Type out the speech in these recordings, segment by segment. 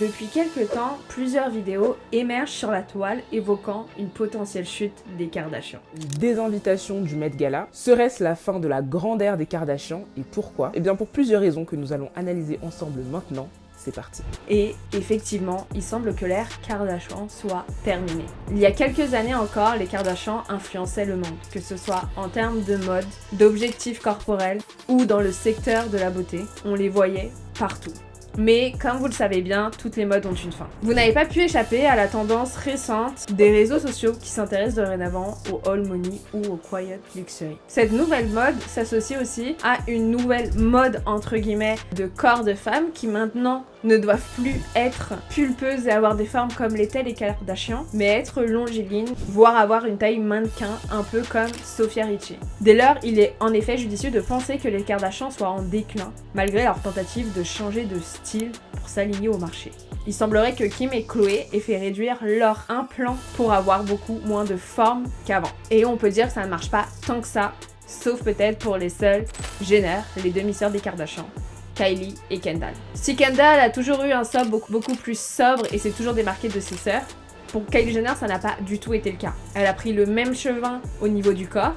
Depuis quelques temps, plusieurs vidéos émergent sur la toile évoquant une potentielle chute des Kardashians. Désinvitation du Met Gala, serait-ce la fin de la grande ère des Kardashians et pourquoi? Eh bien pour plusieurs raisons que nous allons analyser ensemble maintenant. C'est parti. Et effectivement, il semble que l'ère Kardashian soit terminée. Il y a quelques années encore, les Kardashians influençaient le monde, que ce soit en termes de mode, d'objectifs corporels ou dans le secteur de la beauté. On les voyait partout. Mais comme vous le savez bien, toutes les modes ont une fin. Vous n'avez pas pu échapper à la tendance récente des réseaux sociaux qui s'intéressent dorénavant au all money ou au quiet luxury. Cette nouvelle mode s'associe aussi à une nouvelle mode entre guillemets de corps de femmes qui maintenant ne doivent plus être pulpeuses et avoir des formes comme l'étaient les Kardashians, mais être longilines, voire avoir une taille mannequin, un peu comme Sofia Richie. Dès lors, il est en effet judicieux de penser que les Kardashians soient en déclin, malgré leur tentative de changer de style pour s'aligner au marché. Il semblerait que Kim et Khloé aient fait réduire leur implant pour avoir beaucoup moins de forme qu'avant. Et on peut dire que ça ne marche pas tant que ça, sauf peut-être pour les seuls Jenner, les demi-sœurs des Kardashians. Kylie et Kendall. Si Kendall a toujours eu un sobre beaucoup plus sobre et s'est toujours démarqué de ses sœurs, pour Kylie Jenner ça n'a pas du tout été le cas. Elle a pris le même chemin au niveau du corps,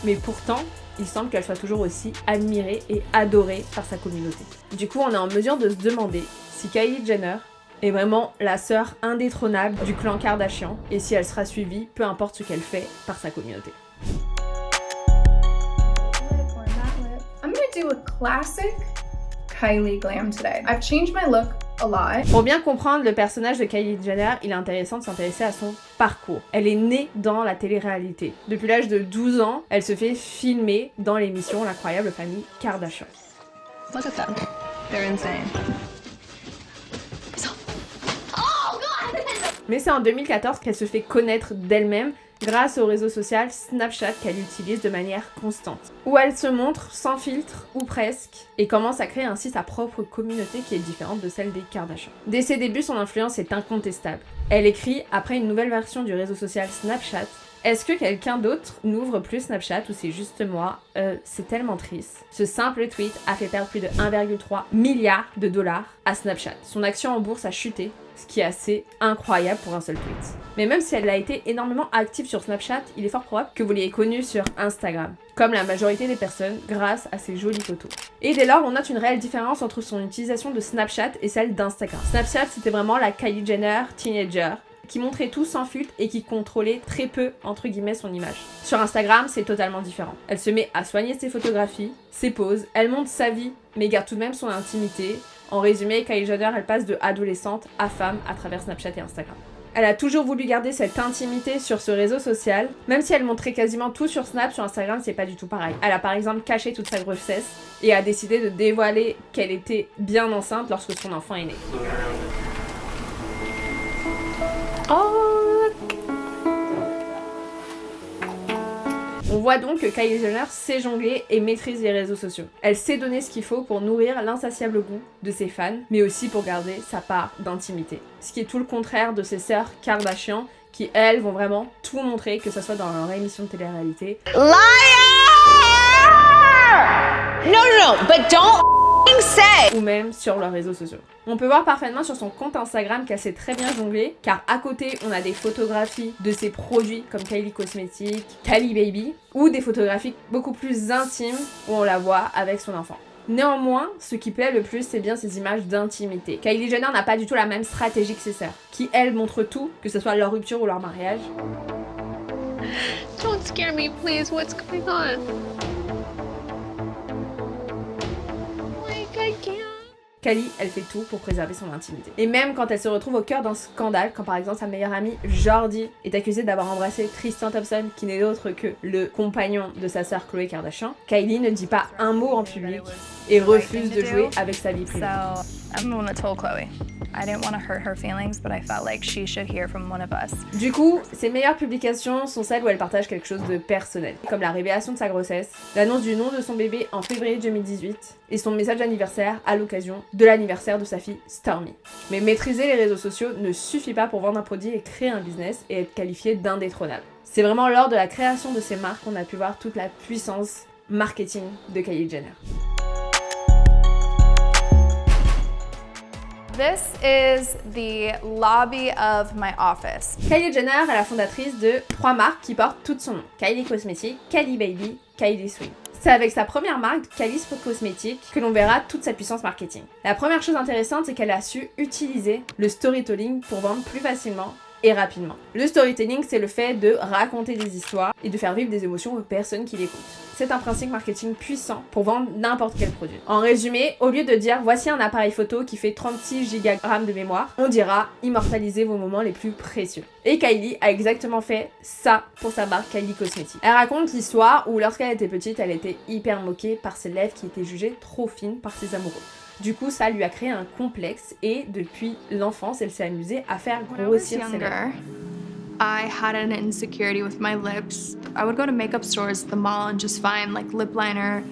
mais pourtant il semble qu'elle soit toujours aussi admirée et adorée par sa communauté. Du coup on est en mesure de se demander si Kylie Jenner est vraiment la sœur indétrônable du clan Kardashian et si elle sera suivie, peu importe ce qu'elle fait, par sa communauté. I'm gonna do a classic Kylie glam today. I've changed my look a lot. Pour bien comprendre le personnage de Kylie Jenner, il est intéressant de s'intéresser à son parcours. Elle est née dans la télé-réalité. Depuis l'âge de 12 ans, elle se fait filmer dans l'émission L'incroyable famille Kardashian. Look at them. They're insane. Oh God! Mais c'est en 2014 qu'elle se fait connaître d'elle-même grâce au réseau social Snapchat qu'elle utilise de manière constante, où elle se montre sans filtre, ou presque, et commence à créer ainsi sa propre communauté qui est différente de celle des Kardashians. Dès ses débuts, son influence est incontestable. Elle écrit, après une nouvelle version du réseau social Snapchat, « Est-ce que quelqu'un d'autre n'ouvre plus Snapchat ou c'est juste moi? C'est tellement triste. » Ce simple tweet a fait perdre plus de 1,3 milliard de dollars à Snapchat. Son action en bourse a chuté, ce qui est assez incroyable pour un seul tweet. Mais même si elle a été énormément active sur Snapchat, il est fort probable que vous l'ayez connue sur Instagram, comme la majorité des personnes grâce à ses jolies photos. Et dès lors, on note une réelle différence entre son utilisation de Snapchat et celle d'Instagram. Snapchat, c'était vraiment la Kylie Jenner teenager, qui montrait tout sans filtre et qui contrôlait très peu, entre guillemets, son image. Sur Instagram, c'est totalement différent. Elle se met à soigner ses photographies, ses poses, elle montre sa vie, mais garde tout de même son intimité. En résumé, Kylie Jenner, elle passe de adolescente à femme à travers Snapchat et Instagram. Elle a toujours voulu garder cette intimité sur ce réseau social, même si elle montrait quasiment tout sur Snap, sur Instagram c'est pas du tout pareil. Elle a par exemple caché toute sa grossesse et a décidé de dévoiler qu'elle était bien enceinte lorsque son enfant est né. On voit donc que Kylie Jenner sait jongler et maîtrise les réseaux sociaux. Elle sait donner ce qu'il faut pour nourrir l'insatiable goût de ses fans, mais aussi pour garder sa part d'intimité. Ce qui est tout le contraire de ses sœurs Kardashian, qui elles vont vraiment tout montrer, que ce soit dans leur émission de télé-réalité. Liar! No, but don't say! Ou même sur leurs réseaux sociaux. On peut voir parfaitement sur son compte Instagram qu'elle sait très bien jongler, car à côté on a des photographies de ses produits comme Kylie Cosmetics, Kylie Baby, ou des photographies beaucoup plus intimes où on la voit avec son enfant. Néanmoins, ce qui plaît le plus, c'est bien ces images d'intimité. Kylie Jenner n'a pas du tout la même stratégie que ses sœurs, qui elles montrent tout, que ce soit leur rupture ou leur mariage. Don't scare me, please. What's going on? Like, I can't. Kylie, elle fait tout pour préserver son intimité. Et même quand elle se retrouve au cœur d'un scandale, quand par exemple sa meilleure amie Jordi est accusée d'avoir embrassé Tristan Thompson, qui n'est autre que le compagnon de sa sœur Khloé Kardashian, Kylie ne dit pas un mot en public et refuse de jouer avec sa vie privée. So I'm the one that told Khloé. I didn't want to hurt her feelings, but I felt like she should hear from one of us. Du coup, ses meilleures publications sont celles où elle partage quelque chose de personnel, comme la révélation de sa grossesse, l'annonce du nom de son bébé en février 2018 et son message d'anniversaire à l'occasion de l'anniversaire de sa fille Stormi. Mais maîtriser les réseaux sociaux ne suffit pas pour vendre un produit et créer un business et être qualifié d'indétrônable. C'est vraiment lors de la création de ces marques qu'on a pu voir toute la puissance marketing de Kylie Jenner. This is the lobby of my office. Kylie Jenner est la fondatrice de 3 marques qui portent tout son nom. Kylie Cosmetics, Kylie Baby, Kylie Swim. C'est avec sa première marque, Kylie Cosmetics, que l'on verra toute sa puissance marketing. La première chose intéressante, c'est qu'elle a su utiliser le storytelling pour vendre plus facilement et rapidement. Le storytelling, c'est le fait de raconter des histoires et de faire vivre des émotions aux personnes qui l'écoutent. C'est un principe marketing puissant pour vendre n'importe quel produit. En résumé, au lieu de dire voici un appareil photo qui fait 36 Go de mémoire, on dira immortalisez vos moments les plus précieux. Et Kylie a exactement fait ça pour sa marque Kylie Cosmetics. Elle raconte l'histoire où lorsqu'elle était petite, elle était hyper moquée par ses lèvres qui étaient jugées trop fines par ses amoureux. Du coup, ça lui a créé un complexe et depuis l'enfance, elle s'est amusée à faire grossir ses lèvres. I had an insecurity with my lips. I would go to makeup stores at the mall and just find like lip liner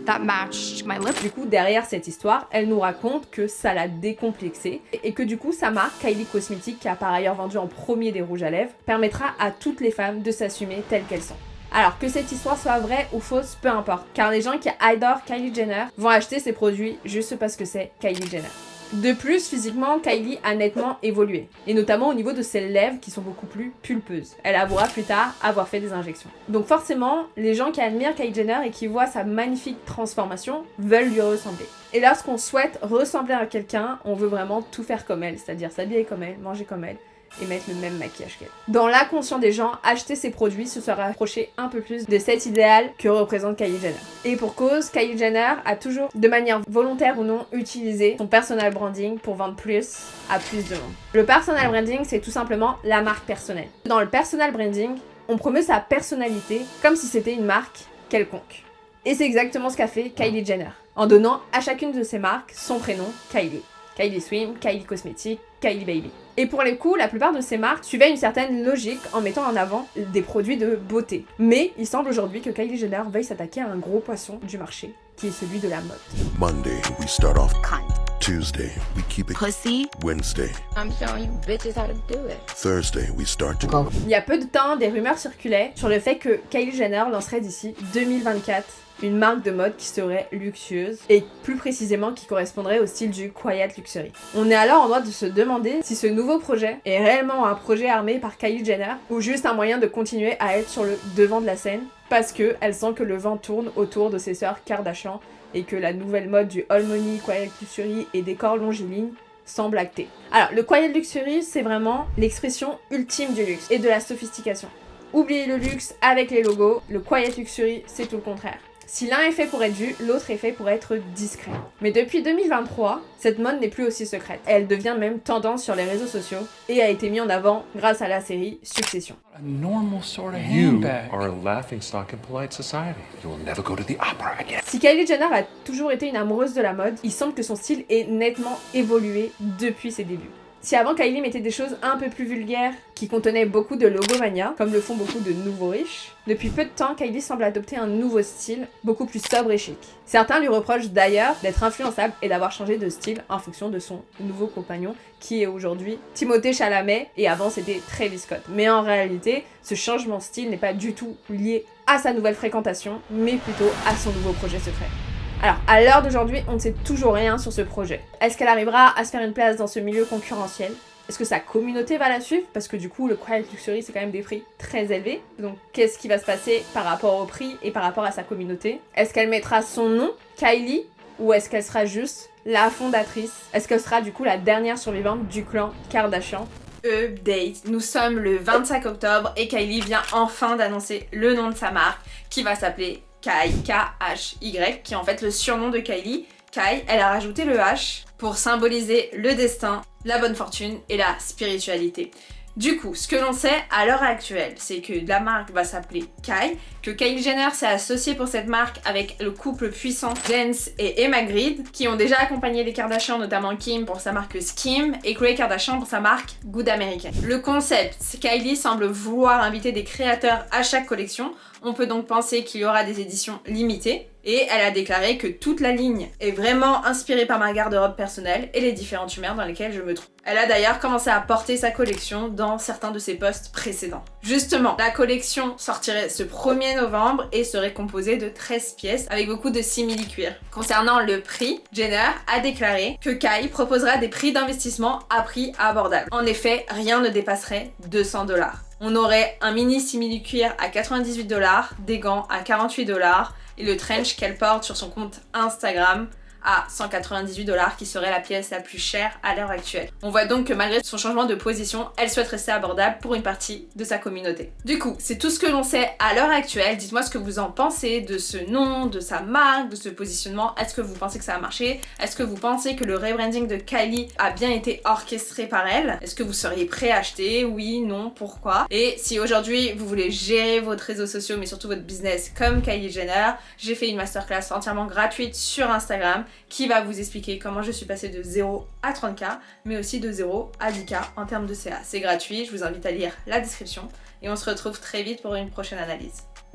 that matched my lips. Du coup, derrière cette histoire, elle nous raconte que ça l'a décomplexée et que du coup, sa marque, Kylie Cosmetics, qui a par ailleurs vendu en premier des rouges à lèvres, permettra à toutes les femmes de s'assumer telles qu'elles sont. Alors que cette histoire soit vraie ou fausse, peu importe, car les gens qui adorent Kylie Jenner vont acheter ses produits juste parce que c'est Kylie Jenner. De plus, physiquement, Kylie a nettement évolué, et notamment au niveau de ses lèvres qui sont beaucoup plus pulpeuses. Elle avouera plus tard avoir fait des injections. Donc forcément, les gens qui admirent Kylie Jenner et qui voient sa magnifique transformation veulent lui ressembler. Et lorsqu'on souhaite ressembler à quelqu'un, on veut vraiment tout faire comme elle, c'est-à-dire s'habiller comme elle, manger comme elle, et mettre le même maquillage qu'elle. Dans l'inconscient des gens, acheter ces produits se serait approché un peu plus de cet idéal que représente Kylie Jenner. Et pour cause, Kylie Jenner a toujours, de manière volontaire ou non, utilisé son personal branding pour vendre plus à plus de monde. Le personal branding, c'est tout simplement la marque personnelle. Dans le personal branding, on promeut sa personnalité comme si c'était une marque quelconque. Et c'est exactement ce qu'a fait Kylie Jenner, en donnant à chacune de ses marques son prénom, Kylie. Kylie Swim, Kylie Cosmetics, Kylie Baby. Et pour les coups, la plupart de ces marques suivaient une certaine logique en mettant en avant des produits de beauté. Mais il semble aujourd'hui que Kylie Jenner veuille s'attaquer à un gros poisson du marché, qui est celui de la mode. Monday, we start off kind. Tuesday, we keep it pussy. Wednesday, I'm showing you bitches how to do it. Thursday, we start to go. Il y a peu de temps, des rumeurs circulaient sur le fait que Kylie Jenner lancerait d'ici 2024 une marque de mode qui serait luxueuse et plus précisément qui correspondrait au style du quiet luxury. On est alors en droit de se demander si ce nouveau projet est réellement un projet armé par Kylie Jenner ou juste un moyen de continuer à être sur le devant de la scène parce qu'elle sent que le vent tourne autour de ses sœurs Kardashian et que la nouvelle mode du all money, quiet luxury et décor longiligne semble actée. Alors, le quiet luxury, c'est vraiment l'expression ultime du luxe et de la sophistication. Oubliez le luxe avec les logos, le quiet luxury, c'est tout le contraire. Si l'un est fait pour être vu, l'autre est fait pour être discret. Mais depuis 2023, cette mode n'est plus aussi secrète. Elle devient même tendance sur les réseaux sociaux et a été mise en avant grâce à la série Succession. A normal sort of You handbag. are a laughingstock in polite society. You will never go to the opera again. Si Kylie Jenner a toujours été une amoureuse de la mode, il semble que son style ait nettement évolué depuis ses débuts. Si avant Kylie mettait des choses un peu plus vulgaires qui contenaient beaucoup de logomania, comme le font beaucoup de nouveaux riches, depuis peu de temps, Kylie semble adopter un nouveau style, beaucoup plus sobre et chic. Certains lui reprochent d'ailleurs d'être influençable et d'avoir changé de style en fonction de son nouveau compagnon, qui est aujourd'hui Timothée Chalamet, et avant c'était Travis Scott. Mais en réalité, ce changement de style n'est pas du tout lié à sa nouvelle fréquentation, mais plutôt à son nouveau projet secret. Alors, à l'heure d'aujourd'hui, on ne sait toujours rien sur ce projet. Est-ce qu'elle arrivera à se faire une place dans ce milieu concurrentiel ? Est-ce que sa communauté va la suivre ? Parce que du coup, le quiet luxury, c'est quand même des prix très élevés. Donc, qu'est-ce qui va se passer par rapport au prix et par rapport à sa communauté ? Est-ce qu'elle mettra son nom, Kylie, ou est-ce qu'elle sera juste la fondatrice ? Est-ce qu'elle sera du coup la dernière survivante du clan Kardashian ? Update, nous sommes le 25 octobre et Kylie vient enfin d'annoncer le nom de sa marque qui va s'appeler Kai, K-H-Y, qui est en fait le surnom de Kylie. Kai, elle a rajouté le H pour symboliser le destin, la bonne fortune et la spiritualité. Du coup, ce que l'on sait à l'heure actuelle, c'est que la marque va s'appeler Kai, que Kylie Jenner s'est associée pour cette marque avec le couple puissant Jens et Emma Grede, qui ont déjà accompagné les Kardashian, notamment Kim pour sa marque Skim et Khloé Kardashian pour sa marque Good American. Le concept, Kylie semble vouloir inviter des créateurs à chaque collection. On peut donc penser qu'il y aura des éditions limitées. Et elle a déclaré que toute la ligne est vraiment inspirée par ma garde-robe personnelle et les différentes humeurs dans lesquelles je me trouve. Elle a d'ailleurs commencé à porter sa collection dans certains de ses posts précédents. Justement, la collection sortirait ce 1er novembre et serait composé de 13 pièces avec beaucoup de simili-cuir. Concernant le prix, Jenner a déclaré que Kylie proposera des prix d'investissement à prix abordable. En effet, rien ne dépasserait 200 $. On aurait un mini simili-cuir à 98 $, des gants à 48 $ et le trench qu'elle porte sur son compte Instagram à 198 $, qui serait la pièce la plus chère à l'heure actuelle. On voit donc que malgré son changement de position, elle souhaite rester abordable pour une partie de sa communauté. Du coup, c'est tout ce que l'on sait à l'heure actuelle. Dites-moi ce que vous en pensez de ce nom, de sa marque, de ce positionnement. Est-ce que vous pensez que ça a marché? Est-ce que vous pensez que le rebranding de Kylie a bien été orchestré par elle? Est-ce que vous seriez prêt à acheter? Oui, non, pourquoi? Et si aujourd'hui vous voulez gérer votre réseaux sociaux, mais surtout votre business comme Kylie Jenner, j'ai fait une masterclass entièrement gratuite sur Instagram qui va vous expliquer comment je suis passée de 0 à 30K, mais aussi de 0 à 10K en termes de CA. C'est gratuit, je vous invite à lire la description et on se retrouve très vite pour une prochaine analyse.